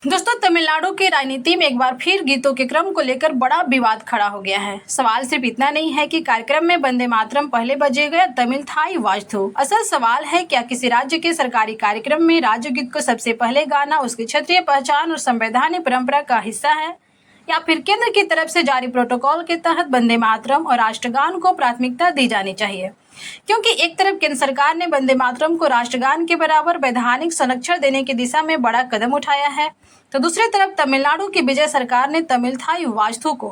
दोस्तों, तमिलनाडु की राजनीति में एक बार फिर गीतों के क्रम को लेकर बड़ा विवाद खड़ा हो गया है। सवाल सिर्फ इतना नहीं है कि कार्यक्रम में वंदे मातरम पहले बजेगा या तमिल थाई वाजथू। असल सवाल है, क्या किसी राज्य के सरकारी कार्यक्रम में राज्य गीत को सबसे पहले गाना उसकी क्षेत्रीय पहचान और संवैधानिक परंपरा का हिस्सा है, या फिर केंद्र की तरफ से जारी प्रोटोकॉल के तहत वंदे मातरम और राष्ट्रगान को प्राथमिकता दी जानी चाहिए। क्योंकि एक तरफ केंद्र सरकार ने वंदे मातरम को राष्ट्रगान के बराबर वैधानिक संरक्षण देने की दिशा में बड़ा कदम उठाया है, तो दूसरी तरफ तमिलनाडु की विजय सरकार ने तमिल थाई वाजथू को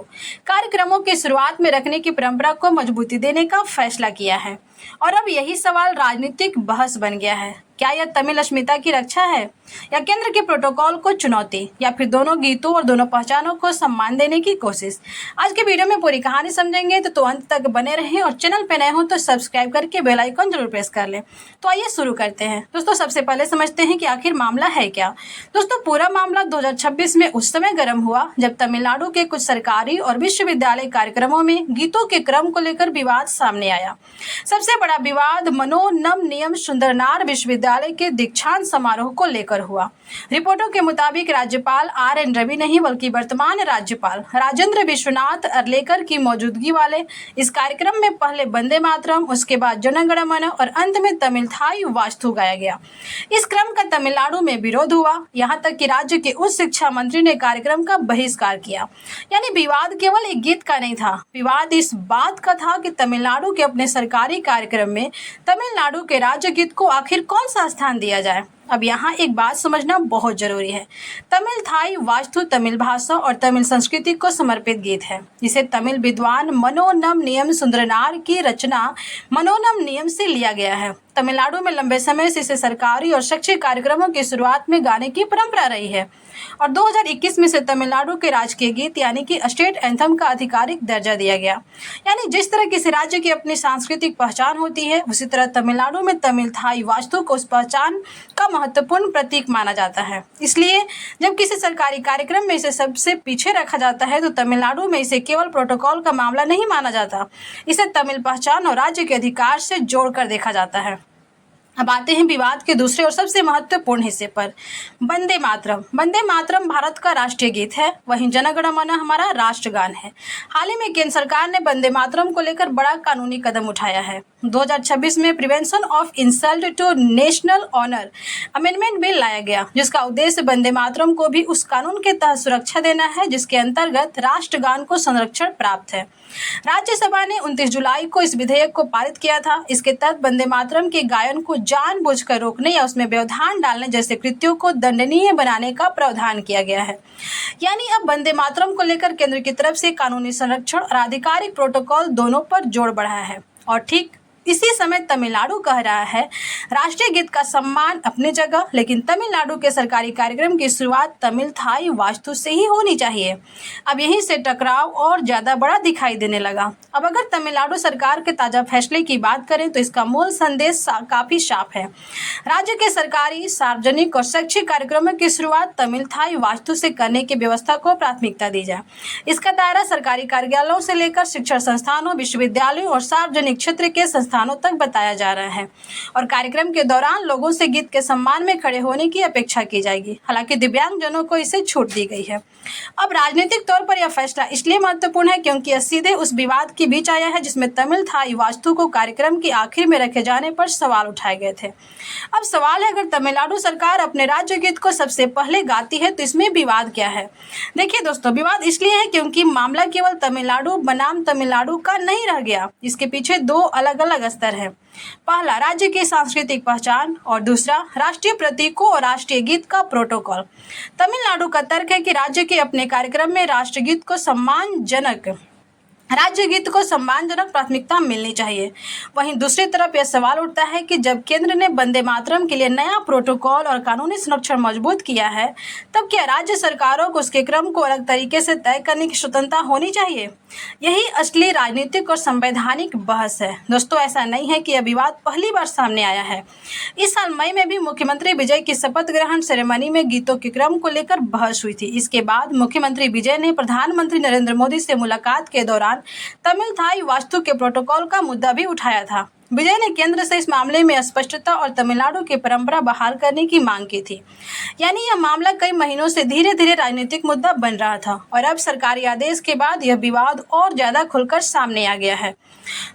कार्यक्रमों की शुरुआत में रखने की परंपरा को मजबूती देने का फैसला किया है। और अब यही सवाल राजनीतिक बहस बन गया है, क्या यह तमिल अस्मिता की रक्षा है या केंद्र के प्रोटोकॉल को चुनौती, या फिर दोनों गीतों और दोनों पहचानों को सम्मान देने की कोशिश। आज के वीडियो में पूरी कहानी समझेंगे, तो अंत तक बने रहें और चैनल पे नए हो तो सब्सक्राइब करके बेल आइकन जरूर प्रेस कर लें। तो आइए शुरू करते हैं। दोस्तों, सबसे पहले समझते हैं कि आखिर मामला है क्या। दोस्तों, पूरा मामला 2026 में उस समय गर्म हुआ जब तमिलनाडु के कुछ सरकारी और विश्वविद्यालय कार्यक्रमों में गीतों के क्रम को लेकर विवाद सामने आया। सबसे बड़ा विवाद मनोनमनियम सुंदरनार विश्वविद्यालय के दीक्षांत समारोह को लेकर हुआ। रिपोर्टों के मुताबिक राज्यपाल RN रवि नहीं बल्कि वर्तमान राज्यपाल राजेंद्र विश्वनाथ अर्लेकर की मौजूदगी वाले इस कार्यक्रम में पहले वंदे मातरम, उसके बाद जन गण मन और अंत में तमिल थाई वाजथू गाया गया। इस क्रम का तमिलनाडु में विरोध हुआ, यहाँ तक कि राज्य के उच्च शिक्षा मंत्री ने कार्यक्रम का बहिष्कार किया। यानी विवाद केवल एक गीत का नहीं था, विवाद इस बात का था कि तमिलनाडु के अपने सरकारी कार्यक्रम में तमिलनाडु के राज्य गीत को आखिर कौन सा स्थान दिया जाए। अब यहाँ एक बात समझना बहुत जरूरी है। तमिल थाई वाजथू तमिल भाषा और तमिल संस्कृति को समर्पित गीत है। इसे तमिल विद्वान मनोनमनियम सुंदरनार की रचना मनोनमनियम से लिया गया है। तमिलनाडु में लंबे समय से इसे सरकारी और शैक्षिक कार्यक्रमों की शुरुआत में गाने की परंपरा रही है और 2021 में से तमिलनाडु के राजकीय गीत यानी कि स्टेट एंथम का आधिकारिक दर्जा दिया गया। यानी जिस तरह किसी राज्य की अपनी सांस्कृतिक पहचान होती है, उसी तरह तमिलनाडु में तमिल थाई वाजथू को उस पहचान का महत्वपूर्ण प्रतीक माना जाता है। इसलिए जब किसी सरकारी कार्यक्रम में इसे सबसे पीछे रखा जाता है, तो तमिलनाडु में इसे केवल प्रोटोकॉल का मामला नहीं माना जाता, इसे तमिल पहचान और राज्य के अधिकार से जोड़कर देखा जाता है। अब आते हैं विवाद के दूसरे और सबसे महत्वपूर्ण हिस्से पर, वंदे मातरम। वंदे मातरम भारत का राष्ट्रीय गीत है, वहीं जन गण मन हमारा राष्ट्रगान है। हाल ही में केंद्र सरकार ने वंदे मातरम को लेकर बड़ा कानूनी कदम उठाया है। 2026 में prevention of insult to national honour amendment bill लाया गया, जिसका उद्देश्य वंदे मातरम को भी उस कानून के तहत सुरक्षा देना है जिसके अंतर्गत राष्ट्रगान को संरक्षण प्राप्त है। राज्यसभा ने 29 जुलाई को इस विधेयक को पारित किया था। इसके तहत वंदे मातरम के गायन को जानबूझकर रोकने या उसमें व्यवधान डालने जैसे कृत्यों को दंडनीय बनाने का प्रावधान किया गया है। यानी अब वंदे मातरम को लेकर केंद्र की तरफ से कानूनी संरक्षण और आधिकारिक प्रोटोकॉल दोनों पर जोर बढ़ा है। और ठीक इसी समय तमिलनाडु कह रहा है, राष्ट्रीय गीत का सम्मान अपनी जगह, लेकिन तमिलनाडु के सरकारी कार्यक्रम की शुरुआत तमिल थाई वाजथू से ही होनी चाहिए। अब यहीं से टकराव और ज्यादा बड़ा दिखाई देने लगा। अब अगर तमिलनाडु सरकार के ताजा फैसले की बात करें, तो इसका मूल संदेश काफी साफ है। राज्य के सरकारी, सार्वजनिक और शैक्षिक कार्यक्रमों की शुरुआत तमिल थाई वाजथू से करने की व्यवस्था को प्राथमिकता दी जाए। इसका दायरा सरकारी कार्यालयों से लेकर शिक्षण संस्थानों, विश्वविद्यालयों और सार्वजनिक क्षेत्र के संस्थानों तक बताया जा रहा है और कार्यक्रम के दौरान लोगों से गीत के सम्मान में खड़े होने की अपेक्षा की जाएगी। हालांकि दिव्यांगजनों को इसे छूट दी गई है। अब राजनीतिक तौर पर यह फैसला इसलिए महत्वपूर्ण है क्योंकि यह सीधे उस विवाद के बीच आया है जिसमें तमिल थाई वाजथू को कार्यक्रम के आखिर में रखे जाने पर सवाल उठाए गए थे। अब सवाल है, अगर तमिलनाडु सरकार अपने राज्य गीत को सबसे पहले गाती है तो इसमें विवाद क्या है। देखिए दोस्तों, विवाद इसलिए है क्योंकि मामला केवल तमिलनाडु बनाम तमिलनाडु का नहीं रह गया। इसके पीछे दो अलग अलग स्तर है। पहला, राज्य की सांस्कृतिक पहचान और दूसरा, राष्ट्रीय प्रतीकों और राष्ट्रीय गीत का प्रोटोकॉल। तमिलनाडु का तर्क है कि राज्य के अपने कार्यक्रम में राष्ट्रगीत को सम्मानजनक प्राथमिकता मिलनी चाहिए। वहीं दूसरी तरफ यह सवाल उठता है कि जब केंद्र ने वंदे मातरम के लिए नया प्रोटोकॉल और कानूनी संरक्षण मजबूत किया है, तब क्या राज्य सरकारों को उसके क्रम को अलग तरीके से तय करने की स्वतंत्रता होनी चाहिए। यही असली राजनीतिक और संवैधानिक बहस है। दोस्तों, ऐसा नहीं है कि यह विवाद पहली बार सामने आया है। इस साल मई में भी मुख्यमंत्री विजय की शपथ ग्रहण सेरेमनी में गीतों के क्रम को लेकर बहस हुई थी। इसके बाद मुख्यमंत्री विजय ने प्रधानमंत्री नरेंद्र मोदी से मुलाकात के दौरान तमिल थाई वाजथू के प्रोटोकॉल का मुद्दा भी उठाया था। विजय ने केंद्र से इस मामले में स्पष्टता और तमिलनाडु की परंपरा बहाल करने की मांग की थी। यानी यह मामला कई महीनों से धीरे धीरे राजनीतिक मुद्दा बन रहा था और अब सरकारी आदेश के बाद यह विवाद और ज्यादा खुलकर सामने आ गया है।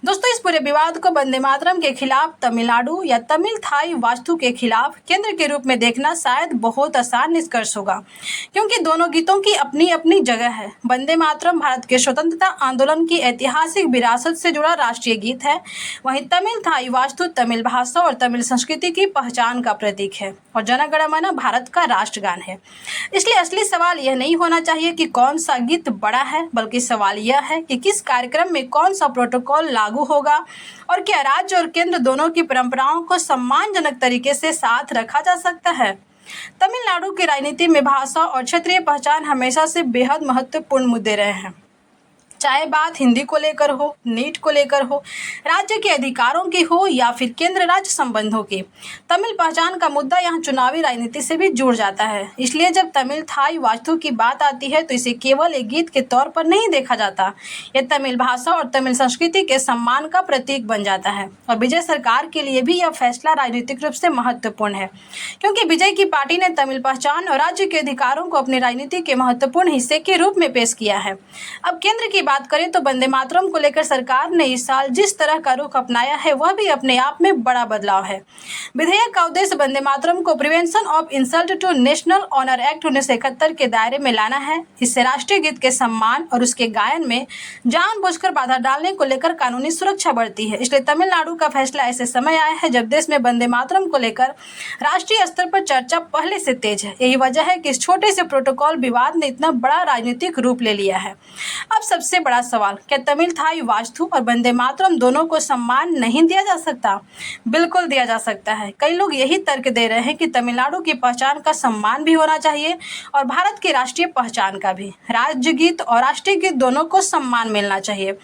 दोस्तों, इस पूरे विवाद को वंदे मातरम के खिलाफ तमिलनाडु या तमिल थाई वास्तु के खिलाफ केंद्र के रूप में देखना शायद बहुत आसान निष्कर्ष होगा, क्योंकि दोनों गीतों की अपनी अपनी जगह है। वंदे मातरम भारत के स्वतंत्रता आंदोलन की ऐतिहासिक विरासत से जुड़ा राष्ट्रीय गीत है, वहीं तमिल थाई वास्तु तमिल भाषा और तमिल संस्कृति की पहचान का प्रतीक है और जन गण मन भारत का राष्ट्रगान है। इसलिए असली सवाल यह नहीं होना चाहिए कि कौन सा गीत बड़ा है, बल्कि सवाल यह है कि किस कार्यक्रम में कौन सा प्रोटोकॉल लागू होगा और क्या राज्य और केंद्र दोनों की परंपराओं को सम्मानजनक तरीके से साथ रखा जा सकता है। तमिलनाडु की राजनीति में भाषा और क्षेत्रीय पहचान हमेशा से बेहद महत्वपूर्ण मुद्दे रहे हैं, चाहे बात हिंदी को लेकर हो, नीट को लेकर हो, राज्य के अधिकारों की हो या फिर केंद्र राज्य संबंधों की। तमिल पहचान का मुद्दा यहाँ चुनावी राजनीति से भी जुड़ जाता है। इसलिए जब तमिल थाई वास्तु की बात आती है तो इसे केवल एक गीत के तौर पर नहीं देखा जाता, यह तमिल भाषा और तमिल संस्कृति के सम्मान का प्रतीक बन जाता है। और विजय सरकार के लिए भी यह फैसला राजनीतिक रूप से महत्वपूर्ण है, क्योंकि विजय की पार्टी ने तमिल पहचान और राज्य के अधिकारों को अपनी राजनीति के महत्वपूर्ण हिस्से के रूप में पेश किया है। अब केंद्र की बात करें तो वंदे मातरम को लेकर सरकार ने इस साल जिस तरह का रुख अपनाया है वह भी अपने आप में बड़ा बदलाव है। विधेयक का उद्देश्य वंदे मातरम को prevention of insult to national honour act 1971 के दायरे में लाना है। इससे राष्ट्रीय गीत के सम्मान और उसके गायन में जानबूझकर बाधा डालने को लेकर कानूनी सुरक्षा बढ़ती है। इसलिए तमिलनाडु का फैसला ऐसे समय आया है जब देश में वंदे मातरम को लेकर राष्ट्रीय स्तर पर चर्चा पहले से तेज है। यही वजह है कि इस छोटे से प्रोटोकॉल विवाद ने इतना बड़ा राजनीतिक रूप ले लिया है। अब सबसे बड़ा सवाल, क्या तमिल थाई वास्तु और वंदे मातरम दोनों को सम्मान नहीं दिया जा सकता? बिल्कुल दिया जा सकता है। कई लोग यही तर्क दे रहे हैं कि तमिलनाडु की पहचान का सम्मान भी होना चाहिए और भारत की राष्ट्रीय पहचान का भी। राज्य गीत और राष्ट्रीय गीत दोनों को सम्मान मिलना चाहिए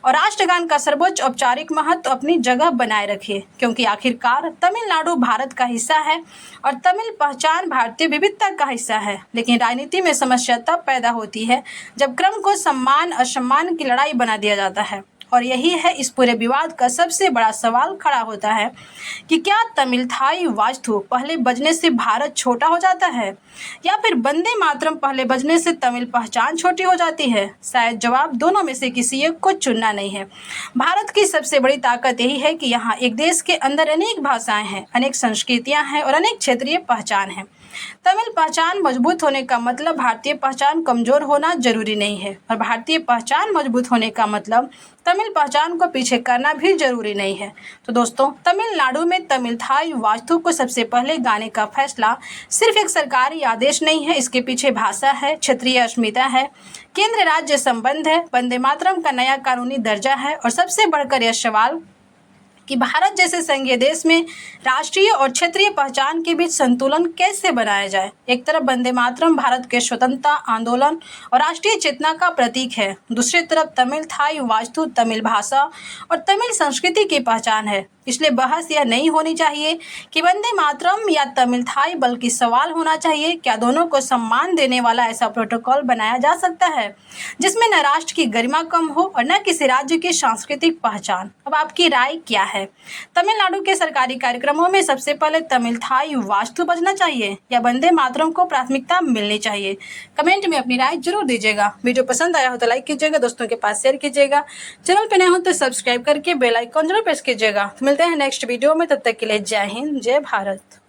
और राष्ट्रगान का सर्वोच्च औपचारिक महत्व अपनी जगह बनाए रखिए, क्योंकि आखिरकार तमिलनाडु भारत का हिस्सा है और तमिल पहचान भारतीय विविधता का हिस्सा है। लेकिन राजनीति में समस्या तब पैदा होती है जब क्रम को सम्मान असम्मान की लड़ाई बना दिया जाता है। और यही है इस पूरे विवाद का सबसे बड़ा सवाल खड़ा होता है कि क्या तमिल थाई वास्तु पहले बजने से भारत छोटा हो जाता है या फिर वंदे मातरम पहले बजने से तमिल पहचान छोटी हो जाती है? शायद जवाब दोनों में से किसी एक को चुनना नहीं है। भारत की सबसे बड़ी ताकत यही है कि यहाँ एक देश के अंदर अनेक भाषाएं हैं, अनेक संस्कृतियां हैं और अनेक क्षेत्रीय पहचान है। तमिल पहचान मजबूत होने का मतलब भारतीय पहचान कमजोर होना जरूरी नहीं है और भारतीय पहचान मजबूत होने का मतलब तमिल पहचान को पीछे करना भी जरूरी नहीं है। तो दोस्तों, तमिलनाडु में तमिल थाई वास्तु को सबसे पहले गाने का फैसला सिर्फ एक सरकारी आदेश नहीं है, इसके पीछे भाषा है, क्षेत्रीय अस्मिता है, केंद्र राज्य संबंध है, वंदे मातरम का नया कानूनी दर्जा है और सबसे बढ़कर यह सवाल कि भारत जैसे संघीय देश में राष्ट्रीय और क्षेत्रीय पहचान के बीच संतुलन कैसे बनाया जाए। एक तरफ वंदे मातरम भारत के स्वतंत्रता आंदोलन और राष्ट्रीय चेतना का प्रतीक है, दूसरी तरफ तमिल थाई वास्तु तमिल भाषा और तमिल संस्कृति की पहचान है। इसलिए बहस यह नहीं होनी चाहिए कि वंदे मातरम या तमिल थाई, बल्कि सवाल होना चाहिए क्या दोनों को सम्मान देने वाला ऐसा प्रोटोकॉल बनाया जा सकता है जिसमें न राष्ट्र की गरिमा कम हो और न किसी राज्य की सांस्कृतिक पहचान। अब आपकी राय क्या है? तमिलनाडु के सरकारी कार्यक्रमों में सबसे पहले तमिल थाई वास्तु बजना चाहिए या वंदे मातरम को प्राथमिकता मिलनी चाहिए? कमेंट में अपनी राय जरूर दीजिएगा। वीडियो पसंद आया हो तो लाइक कीजिएगा, दोस्तों के पास शेयर कीजिएगा, चैनल पे नए हो तो सब्सक्राइब करके बेल आइकन जरूर प्रेस कीजिएगा। मिलते हैं नेक्स्ट वीडियो में, तब तक के लिए जय हिंद, जय भारत।